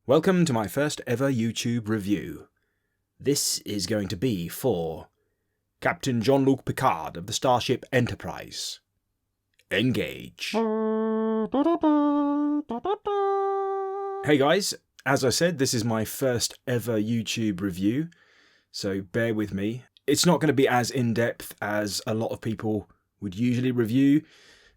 Welcome to my first ever YouTube review. This is going to be for Captain Jean-Luc Picard of the Starship Enterprise. Engage. Hey guys, as I said, this is my first ever YouTube review, so bear with me. It's not going to be as in-depth as a lot of people would usually review.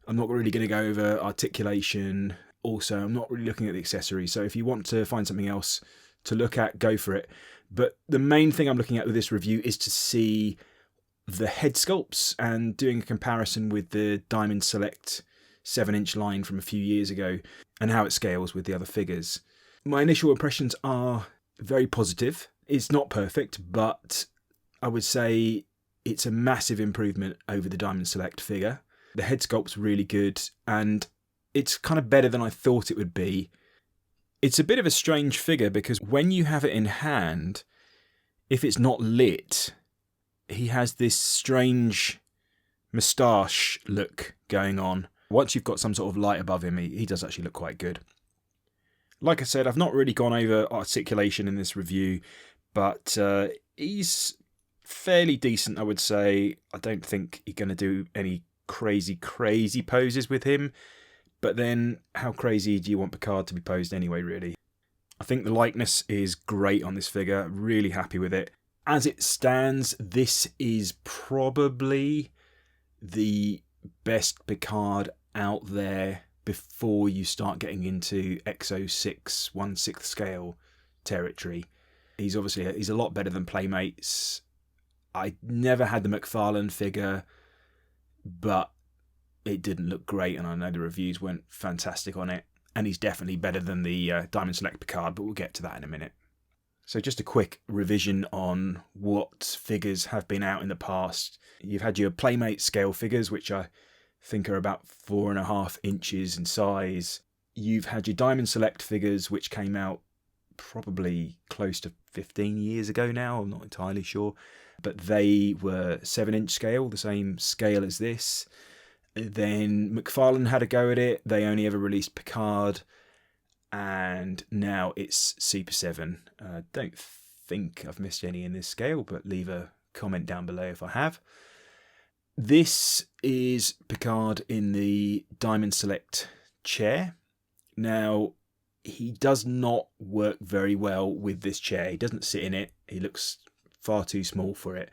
I'm not really going to go over articulation. Also, I'm not really looking at the accessories, so if you want to find something else to look at, go for it. But the main thing I'm looking at with this review is to see the head sculpts and doing a comparison with the Diamond Select 7-inch line from a few years ago and how it scales with the other figures. My initial impressions are very positive. It's not perfect, but I would say it's a massive improvement over the Diamond Select figure. The head sculpt's really good, and it's kind of better than I thought it would be. It's a bit of a strange figure because when you have it in hand, if it's not lit, he has this strange moustache look going on. Once you've got some sort of light above him, he does actually look quite good. Like I said, I've not really gone over articulation in this review, but he's fairly decent, I would say. I don't think you're going to do any crazy poses with him. But then, how crazy do you want Picard to be posed anyway, really? I think the likeness is great on this figure. Really happy with it. As it stands, this is probably the best Picard out there before you start getting into Exo 6 1/6 scale territory. He's a lot better than Playmates. I never had the McFarlane figure, but it didn't look great, and I know the reviews weren't fantastic on it. And he's definitely better than the Diamond Select Picard, but we'll get to that in a minute. So just a quick revision on what figures have been out in the past. You've had your Playmate scale figures, which I think are about 4.5 inches in size. You've had your Diamond Select figures, which came out probably close to 15 years ago now. I'm not entirely sure. But they were 7-inch scale, the same scale as this. Then McFarlane had a go at it. They only ever released Picard. And now it's Super7. I don't think I've missed any in this scale, but leave a comment down below if I have. This is Picard in the Diamond Select chair. Now, he does not work very well with this chair. He doesn't sit in it. He looks far too small for it.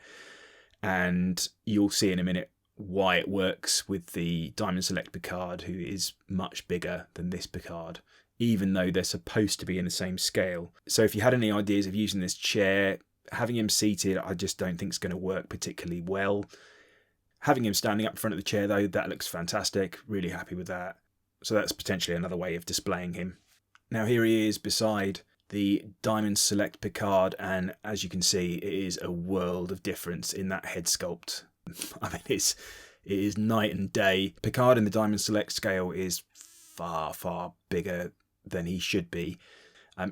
And you'll see in a minute why it works with the Diamond Select Picard, who is much bigger than this Picard, even though they're supposed to be in the same scale. So if you had any ideas of using this chair, having him seated, I just don't think is going to work particularly well. Having him standing up in front of the chair, though, that looks fantastic. Really happy with that. So that's potentially another way of displaying him. Now here he is beside the Diamond Select Picard, and as you can see, it is a world of difference in that head sculpt. I mean, it is night and day. Picard in the Diamond Select scale is far bigger than he should be.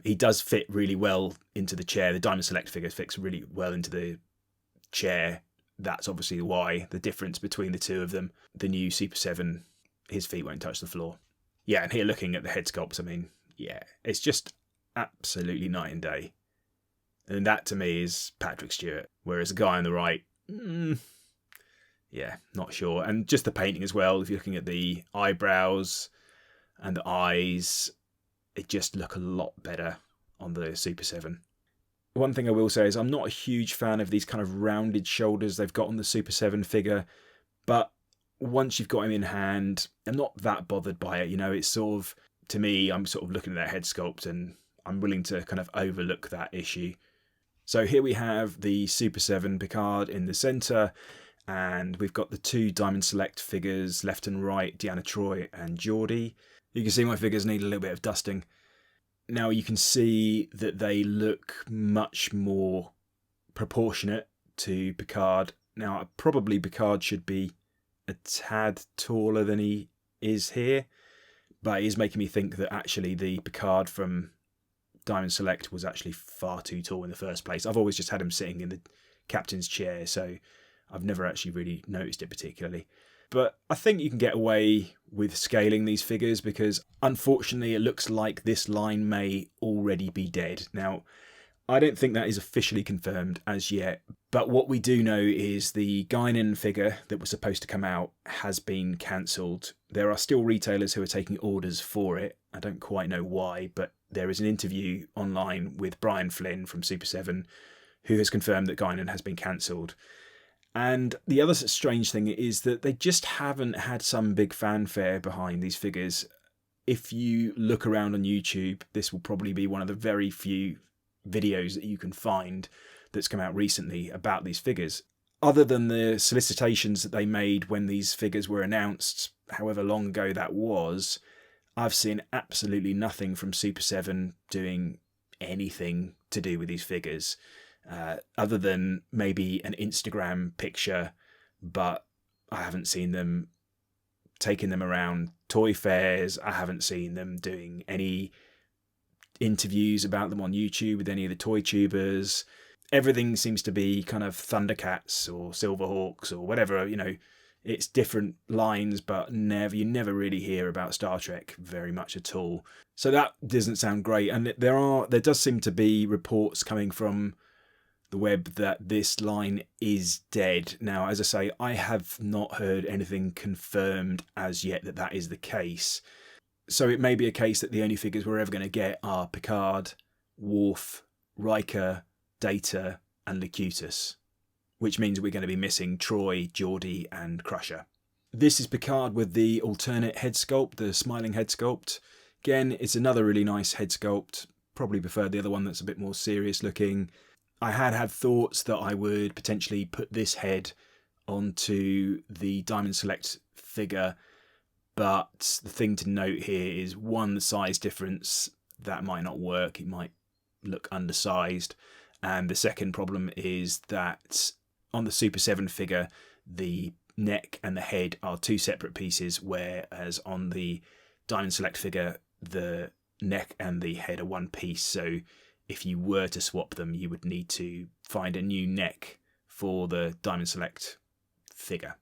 He does fit really well into the chair. The Diamond Select figure fits really well into the chair. That's obviously why the difference between the two of them. The new Super7, his feet won't touch the floor. Yeah, and here looking at the head sculpts, I mean, yeah, it's just absolutely night and day. And that to me is Patrick Stewart, whereas the guy on the right, yeah, not sure. And just the painting as well, if you're looking at the eyebrows and the eyes, it just look a lot better on the Super7. One thing I will say is I'm not a huge fan of these kind of rounded shoulders they've got on the Super7 figure, but once you've got him in hand, I'm not that bothered by it. You know, it's sort of, to me, I'm sort of looking at that head sculpt and I'm willing to kind of overlook that issue. So here we have the Super7 Picard in the centre, and we've got the two Diamond Select figures left and right, Deanna Troi and Geordi. You can see my figures need a little bit of dusting. Now you can see that they look much more proportionate to Picard. Now probably Picard should be a tad taller than he is here, but it is making me think that actually the Picard from Diamond Select was actually far too tall in the first place. I've always just had him sitting in the captain's chair, so I've never actually really noticed it particularly. but I think you can get away with scaling these figures because unfortunately it looks like this line may already be dead. Now, I don't think that is officially confirmed as yet, but what we do know is the Guinan figure that was supposed to come out has been cancelled. There are still retailers who are taking orders for it. I don't quite know why, but there is an interview online with Brian Flynn from Super7 who has confirmed that Guinan has been cancelled. And the other strange thing is that they just haven't had some big fanfare behind these figures. If you look around on YouTube, this will probably be one of the very few videos that you can find that's come out recently about these figures. Other than the solicitations that they made when these figures were announced, however long ago that was, I've seen absolutely nothing from Super7 doing anything to do with these figures, other than maybe an Instagram picture, but I haven't seen them taking them around toy fairs. I haven't seen them doing any interviews about them on YouTube with any of the toy tubers. Everything seems to be kind of Thundercats or Silverhawks or whatever, it's different lines, but you never really hear about Star Trek very much at all. So that doesn't sound great. And there does seem to be reports coming from the web that this line is dead. Now, as I say, I have not heard anything confirmed as yet that that is the case. So it may be a case that the only figures we're ever going to get are Picard, Worf, Riker, Data, and Locutus, which means we're going to be missing Troy, Geordi, and Crusher. This is Picard with the alternate head sculpt, the smiling head sculpt. Again, it's another really nice head sculpt. Probably prefer the other one that's a bit more serious looking. I had thoughts that I would potentially put this head onto the Diamond Select figure, but the thing to note here is, one, the size difference. That might not work. It might look undersized. And the second problem is that on the Super7 figure, the neck and the head are two separate pieces, whereas on the Diamond Select figure, the neck and the head are one piece. So if you were to swap them, you would need to find a new neck for the Diamond Select figure.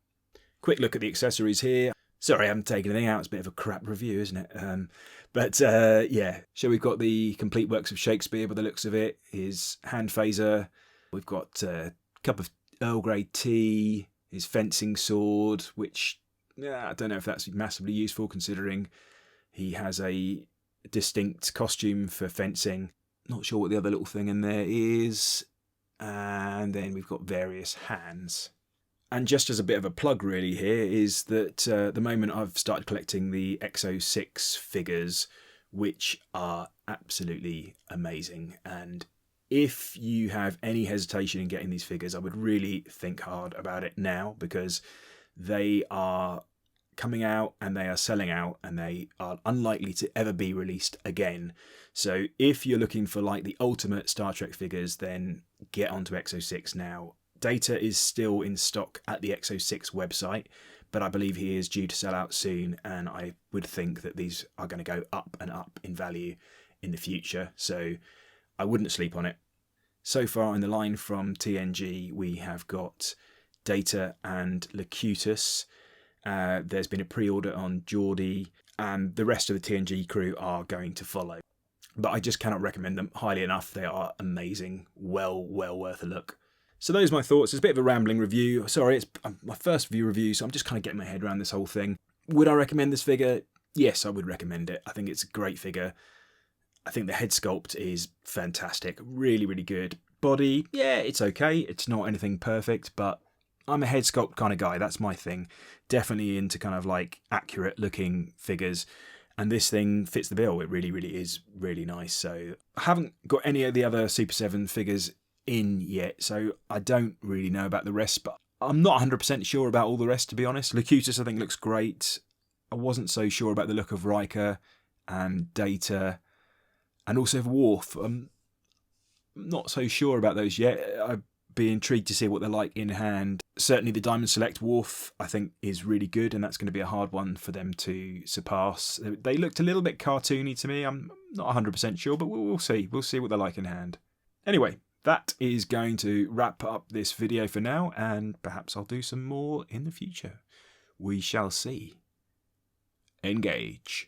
Quick look at the accessories here. Sorry, I haven't taken anything out. It's a bit of a crap review, isn't it? Yeah. So we've got the complete works of Shakespeare by the looks of it. His hand phaser. We've got a cup of Earl Grey tea. His fencing sword, which I don't know if that's massively useful considering he has a distinct costume for fencing. Not sure what the other little thing in there is. And then we've got various hands. And just as a bit of a plug really here is that at the moment I've started collecting the XO6 figures, which are absolutely amazing. And if you have any hesitation in getting these figures, I would really think hard about it now, because they are coming out and they are selling out and they are unlikely to ever be released again. So if you're looking for like the ultimate Star Trek figures, then get onto XO6 now. Data is still in stock at the XO6 website, but I believe he is due to sell out soon, and I would think that these are going to go up and up in value in the future, so I wouldn't sleep on it. So far in the line from TNG, we have got Data and Locutus. There's been a pre-order on Geordi, and the rest of the TNG crew are going to follow. But I just cannot recommend them highly enough. They are amazing, well worth a look. So those are my thoughts. It's a bit of a rambling review. Sorry, it's my first review, so I'm just kind of getting my head around this whole thing. Would I recommend this figure? Yes, I would recommend it. I think it's a great figure. I think the head sculpt is fantastic. Really good. Body, yeah, it's okay. It's not anything perfect, but I'm a head sculpt kind of guy. That's my thing. Definitely into kind of like accurate looking figures. And this thing fits the bill. It really is really nice. So I haven't got any of the other Super7 figures in yet, so I don't really know about the rest, but I'm not 100% sure about all the rest, to be honest. Locutus I think looks great. I wasn't so sure about the look of Riker and Data and also Worf. I'm not so sure about those yet. I'd be intrigued to see what they're like in hand. Certainly the Diamond Select Worf I think is really good, and that's going to be a hard one for them to surpass. They looked a little bit cartoony to me. I'm not 100% sure, but we'll see. We'll see what they're like in hand. Anyway, that is going to wrap up this video for now, and perhaps I'll do some more in the future. We shall see. Engage.